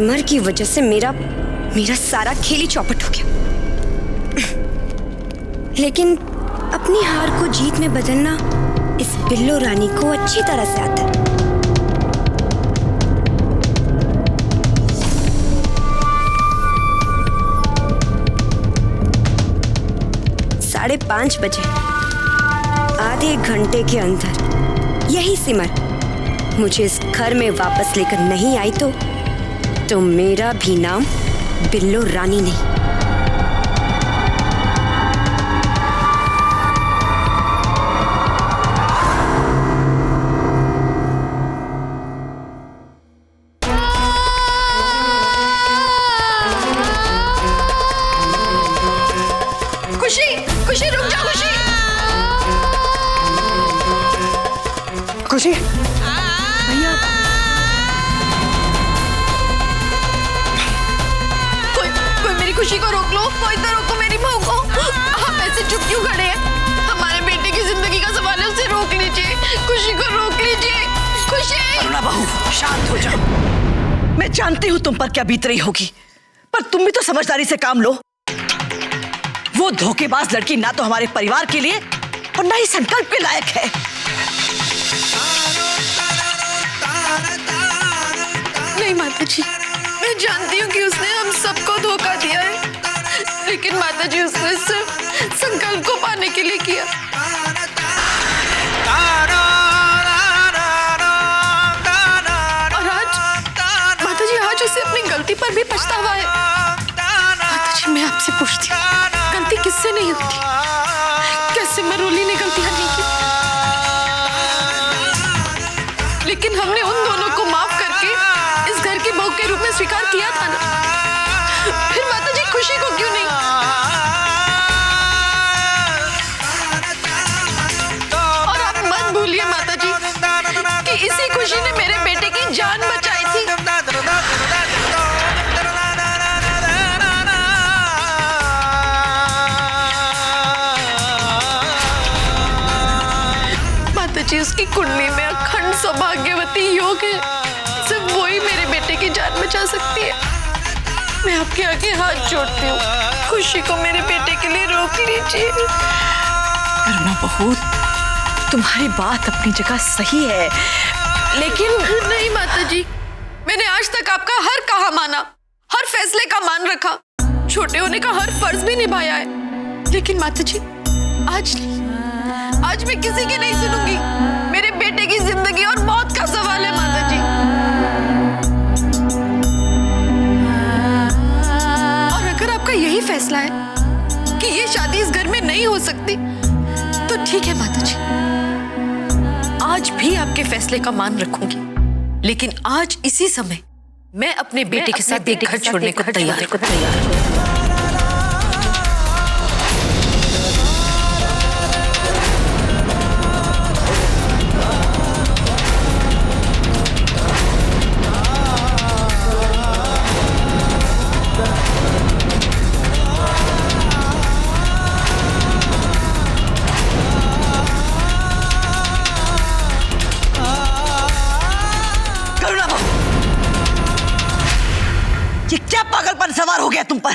सिमर की वजह से मेरा सारा खेल ही चौपट हो गया। लेकिन अपनी हार को जीत में बदलना इस बिल्लो रानी को अच्छी तरह से आता है। 5:30 बजे, आधे घंटे के अंदर यही सिमर मुझे इस घर में वापस लेकर नहीं आई तो मेरा भी नाम बिल्लो रानी नहीं। खुशी रुक जा। खुशी भैया, कोई मेरी खुशी को रोक लो, कोई तो रोको मेरी बहू को। हम ऐसे चुप क्यों खड़े हैं? हमारे बेटे की जिंदगी का सवाल है, उसे रोक लीजिए। खुशी को रोक लीजिए। खुशी। अरुणा बहू, शांत हो जाओ। मैं जानती हूँ तुम पर क्या बीत रही होगी, पर तुम भी तो समझदारी से काम लो। वो धोखेबाज लड़की ना तो हमारे परिवार के लिए और ना ही संकल्प के लायक है। नहीं माताजी, मैं जानती हूँ कि उसने हम सबको धोखा दिया है, लेकिन माताजी उसने सिर्फ संकल्प को पाने के लिए किया। और आज माताजी, आज उसे अपनी गलती पर भी पछतावा है। माताजी, मैं आपसे पूछती हूँ, गलती किससे नहीं होती? कैसे मरोली ने गलतियां नहीं की, लेकिन हमने उन दोनों को माफ करके इस घर की बहू के रूप में स्वीकार किया था ना। फिर माताजी खुशी को क्यों नहीं? और आप मत भूलिए माताजी कि इसी खुशी ने मेरे बेटे की जान बचाई थी। माताजी, उसकी कुंडली में अखंड सौभाग्यवती योग है। सिर्फ वही मेरे बेटे की जान बचा सकती है। मैं आपके आगे हाथ जोड़ती हूँ, खुशी को मेरे बेटे के लिए रोक लीजिए। अरुणा बहू, तुम्हारी बात अपनी जगह सही है, लेकिन नहीं माताजी, मैंने आज तक आपका हर कहा माना, हर फैसले का मान रखा, छोटे होने का हर फर्ज भी निभाया है। लेकिन माताजी, आज नहीं, आज मैं किसी की नहीं सुनूंगी। मेरे बेटे की जिंदगी और मौत का सवाल है माताजी। और अगर आपका यही फैसला है कि ये शादी इस घर में नहीं हो सकती, तो ठीक है माताजी, आज भी आपके फैसले का मान रखूंगी। लेकिन आज इसी समय मैं अपने बेटे के साथ घर छोड़ने को तैयार हूं। ये क्या पागलपन सवार हो गया तुम पर?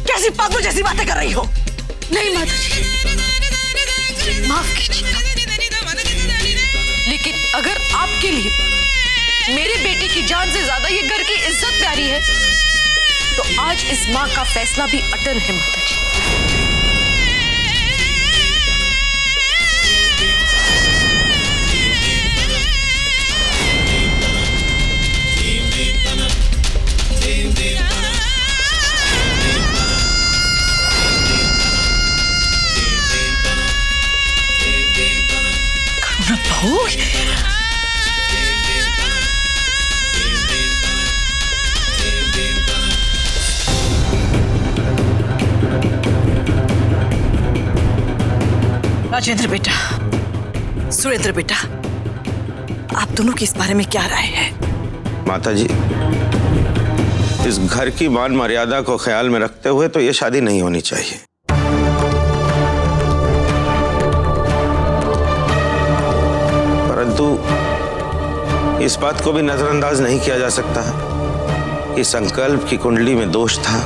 कैसी पागल जैसी बातें कर रही हो? नहीं माताजी, माफ कीजिए, लेकिन अगर आपके लिए मेरे बेटे की जान से ज्यादा ये घर की इज्जत प्यारी है, तो आज इस माँ का फैसला भी अटल है माताजी। राजेंद्र बेटा, सुरेंद्र बेटा, आप दोनों की इस बारे में क्या राय है? माताजी, इस घर की मान मर्यादा को ख्याल में रखते हुए तो ये शादी नहीं होनी चाहिए। परंतु इस बात को भी नजरअंदाज नहीं किया जा सकता है कि संकल्प की कुंडली में दोष था।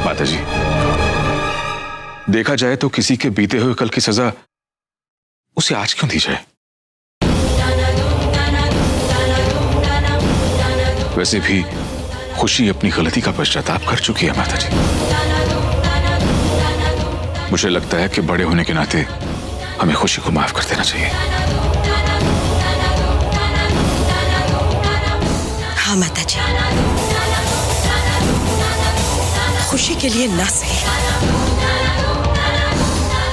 माता जी, देखा जाए तो किसी के बीते हुए कल की सजा उसे आज क्यों दी जाए? वैसे भी खुशी अपनी गलती का पश्चाताप कर चुकी है माता जी। मुझे लगता है कि बड़े होने के नाते हमें खुशी को माफ कर देना चाहिए। हाँ माता जी, खुशी के लिए ना सही,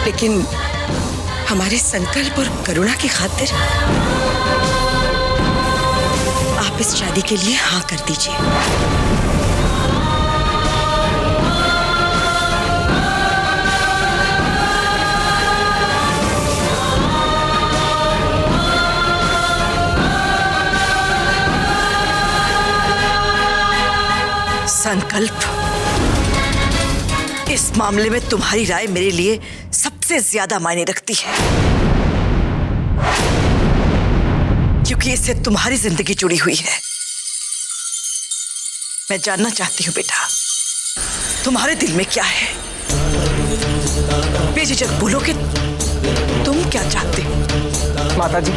लेकिन हमारे संकल्प और करुणा की खातिर आप इस शादी के लिए हाँ कर दीजिए। संकल्प, इस मामले में तुम्हारी राय मेरे लिए सबसे ज्यादा मायने रखती है, क्योंकि इससे तुम्हारी जिंदगी जुड़ी हुई है। मैं जानना चाहती हूँ बेटा, तुम्हारे दिल में क्या है? बेझिझक बोलो कि तुम क्या चाहते हो। माता जी,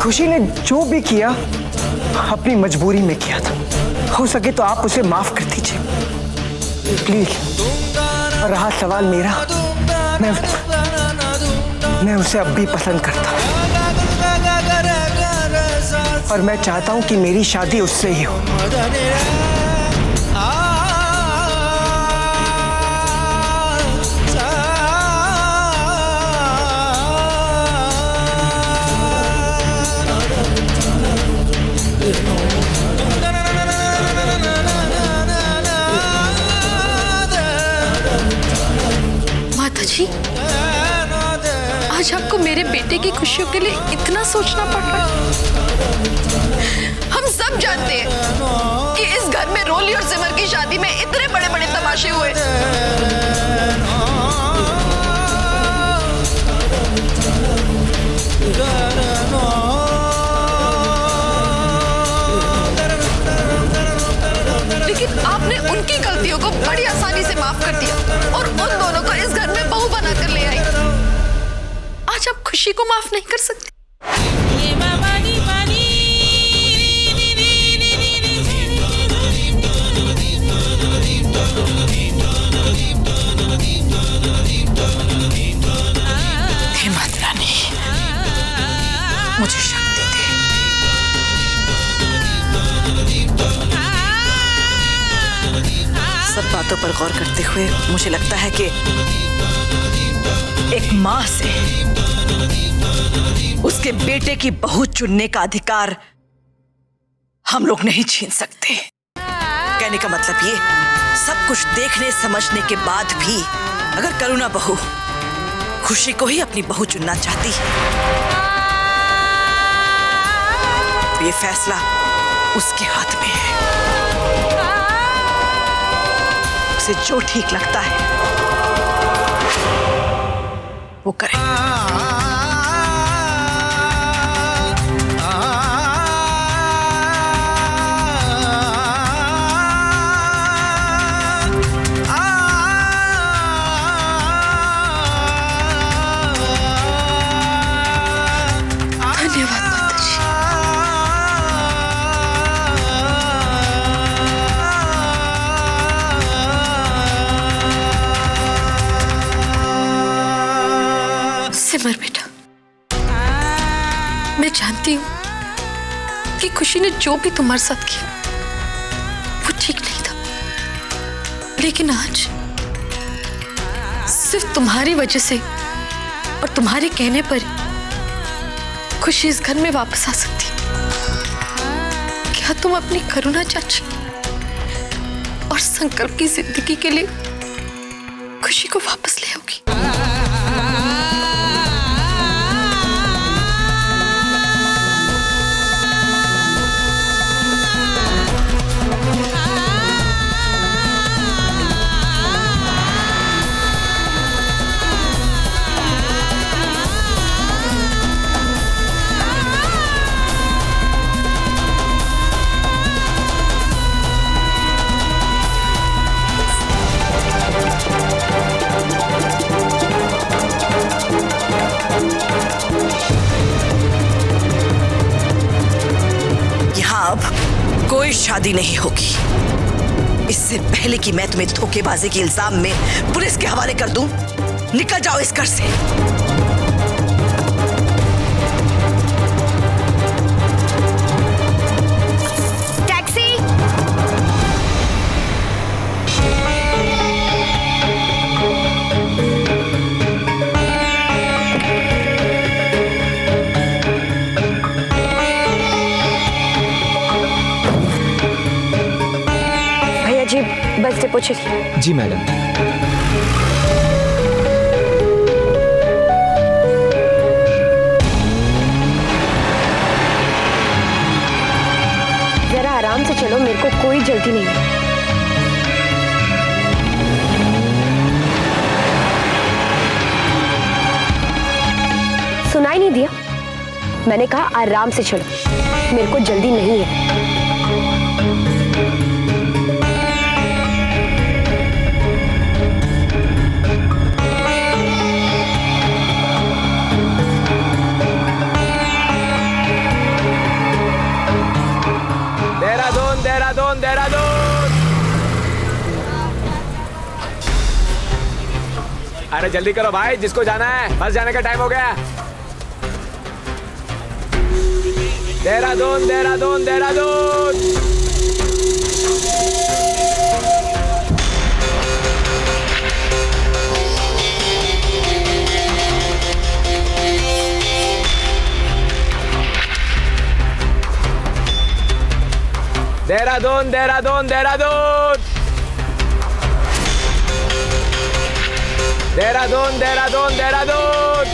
खुशी ने जो भी किया अपनी मजबूरी में किया था। हो सके तो आप उसे माफ कर दीजिए प्लीज। और रहा सवाल मेरा, मैं उसे अब भी पसंद करता हूँ और मैं चाहता हूँ कि मेरी शादी उससे ही हो। आज आपको मेरे बेटे की खुशियों के लिए इतना सोचना पड़ रहा है। हम सब जानते हैं कि इस घर में रोली और सिमर की शादी में इतने बड़े बड़े तमाशे हुए। लेकिन आपने उनकी गलतियों को बड़ी आसानी से माफ कर दिया और उन दोनों को इस घर में बहू बनाकर ले आई। आज आप खुशी को माफ नहीं कर सकते। हे माता रानी, मुझे शक्ति दे। सब बातों पर गौर करते हुए मुझे लगता है कि एक माँ से उसके बेटे की बहू चुनने का अधिकार हम लोग नहीं छीन सकते। कहने का मतलब ये, सब कुछ देखने समझने के बाद भी अगर करुणा बहू खुशी को ही अपनी बहू चुनना चाहती है तो ये फैसला उसके हाथ में है। उसे जो ठीक लगता है वो करे। धन्यवाद माता जी। सिमर बेटा, मैं जानती हूं कि खुशी ने जो भी तुम्हारे साथ किया वो ठीक नहीं था, लेकिन आज सिर्फ तुम्हारी वजह से और तुम्हारे कहने पर खुशी इस घर में वापस आ सकती। क्या तुम अपनी करुणा चाची और संकल्प की जिंदगी के लिए खुशी को वापस ले आओगी? अब कोई शादी नहीं होगी। इससे पहले कि मैं तुम्हें धोखेबाजी के इल्जाम में पुलिस के हवाले कर दूं, निकल जाओ इस घर से। टैक्सी। भैया जी बस डिपो चलिए। जी मैडम। जरा आराम से चलो, मेरे को कोई जल्दी नहीं है। सुनाई नहीं दिया? मैंने कहा आराम से चलो, मेरे को जल्दी नहीं है। देहरादून देहरादून देहरादून। अरे जल्दी करो भाई, जिसको जाना है, बस जाने का टाइम हो गया। देहरादून देहरादून देहरादून। देहरादून देहरादून देहरादून। देहरादून देहरादून देहरादून।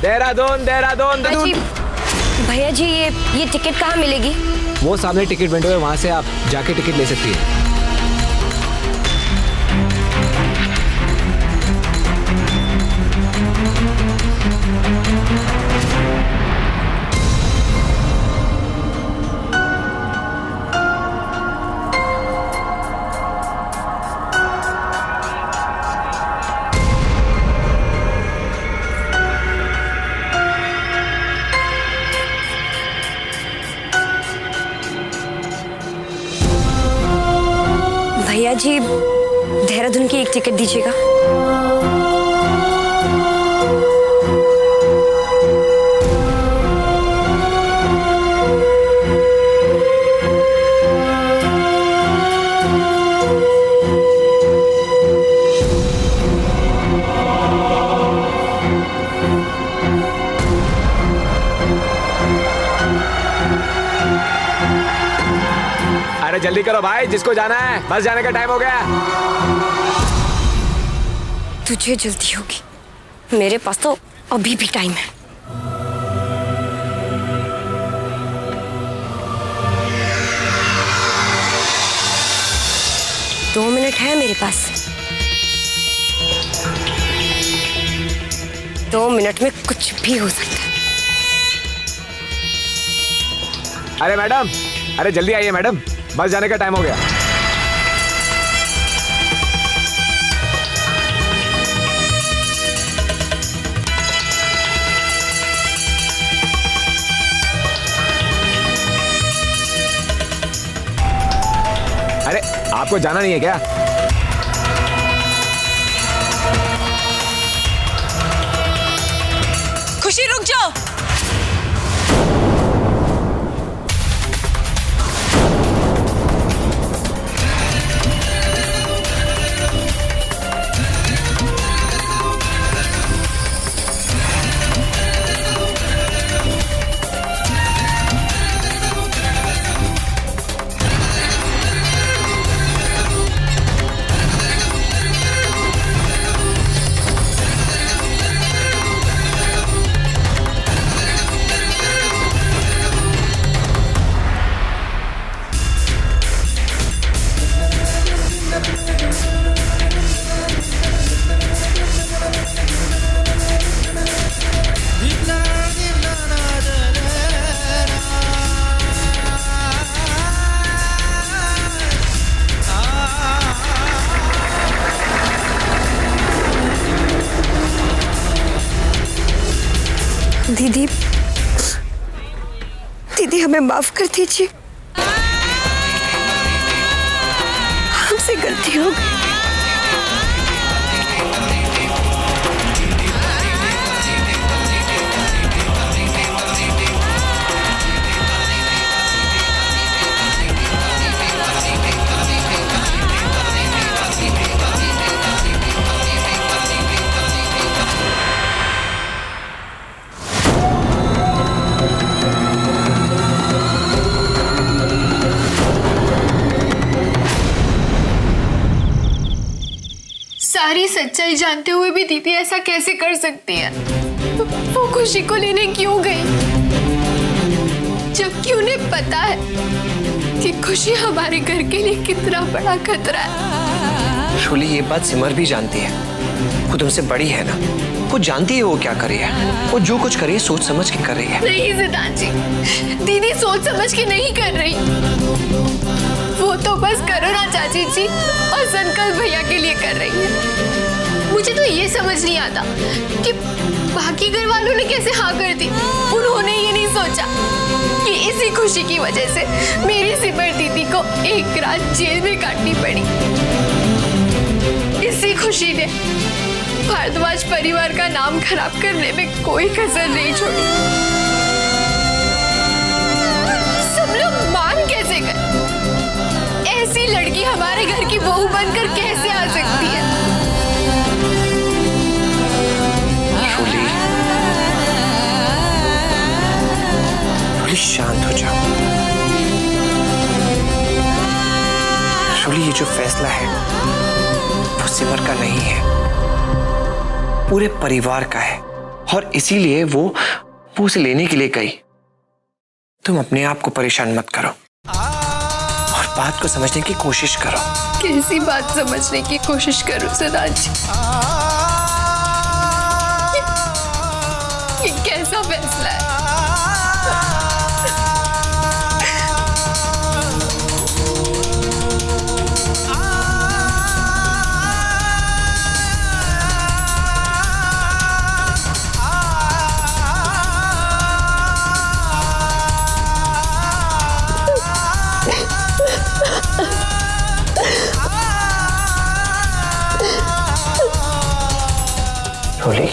देहरादून देहरादून देहरादून। भैया जी ये टिकट कहाँ मिलेगी? वो सामने टिकट विंडो है, वहां से आप जाके टिकट ले सकती है। भैया जी देहरादून की एक टिकट दीजिएगा। अरे जल्दी करो भाई, जिसको जाना है, बस जाने का टाइम हो गया। तुझे जल्दी होगी, मेरे पास तो अभी भी टाइम है। दो मिनट है मेरे पास। 2 मिनट में कुछ भी हो सकता है। अरे मैडम, अरे जल्दी आइए मैडम, बस जाने का टाइम हो गया। अरे आपको जाना नहीं है क्या? खुशी रुक जाओ। दीदी, दीदी हमें माफ कर दीजिए, हमसे गलती हो गई। सारी सच्चाई जानते हुए भी दीदी ऐसा कैसे कर सकती है? वो खुशी को लेने क्यों गई, जबकि उन्हें पता है कि खुशी हमारे घर के लिए कितना बड़ा खतरा है। शोली, ये बात सिमर भी जानती है, वो तुमसे बड़ी है ना, वो जानती है वो क्या कर रही है। वो जो कुछ कर रही है सोच समझ के कर रही है। नहीं सिद्धांत जी, दीदी सोच समझ के नहीं कर रही, वो तो बस करुणा चाची जी और संकल्प भैया के लिए कर रही है। मुझे तो ये समझ नहीं आता कि बाकी घर वालों ने कैसे हाँ कर दी। उन्होंने ये नहीं सोचा कि इसी खुशी की वजह से मेरी सिमर दीदी को एक रात जेल में काटनी पड़ी। इसी खुशी ने भारद्वाज परिवार का नाम खराब करने में कोई कसर नहीं छोड़ी। सब लोग मान कैसे गए? ऐसी लड़की हमारे घर की बहू बनकर कैसे आ सकती है? शोली, थोड़ी शांत हो जाओ। शोली, ये जो फैसला है वो सिमर का नहीं है, पूरे परिवार का है, और इसीलिए वो उसे लेने के लिए गई। तुम अपने आप को परेशान मत करो और बात को समझने की कोशिश करो। कैसी बात समझने की कोशिश करूं सिद्धांत जी? ये कैसा फैसला है? शोली,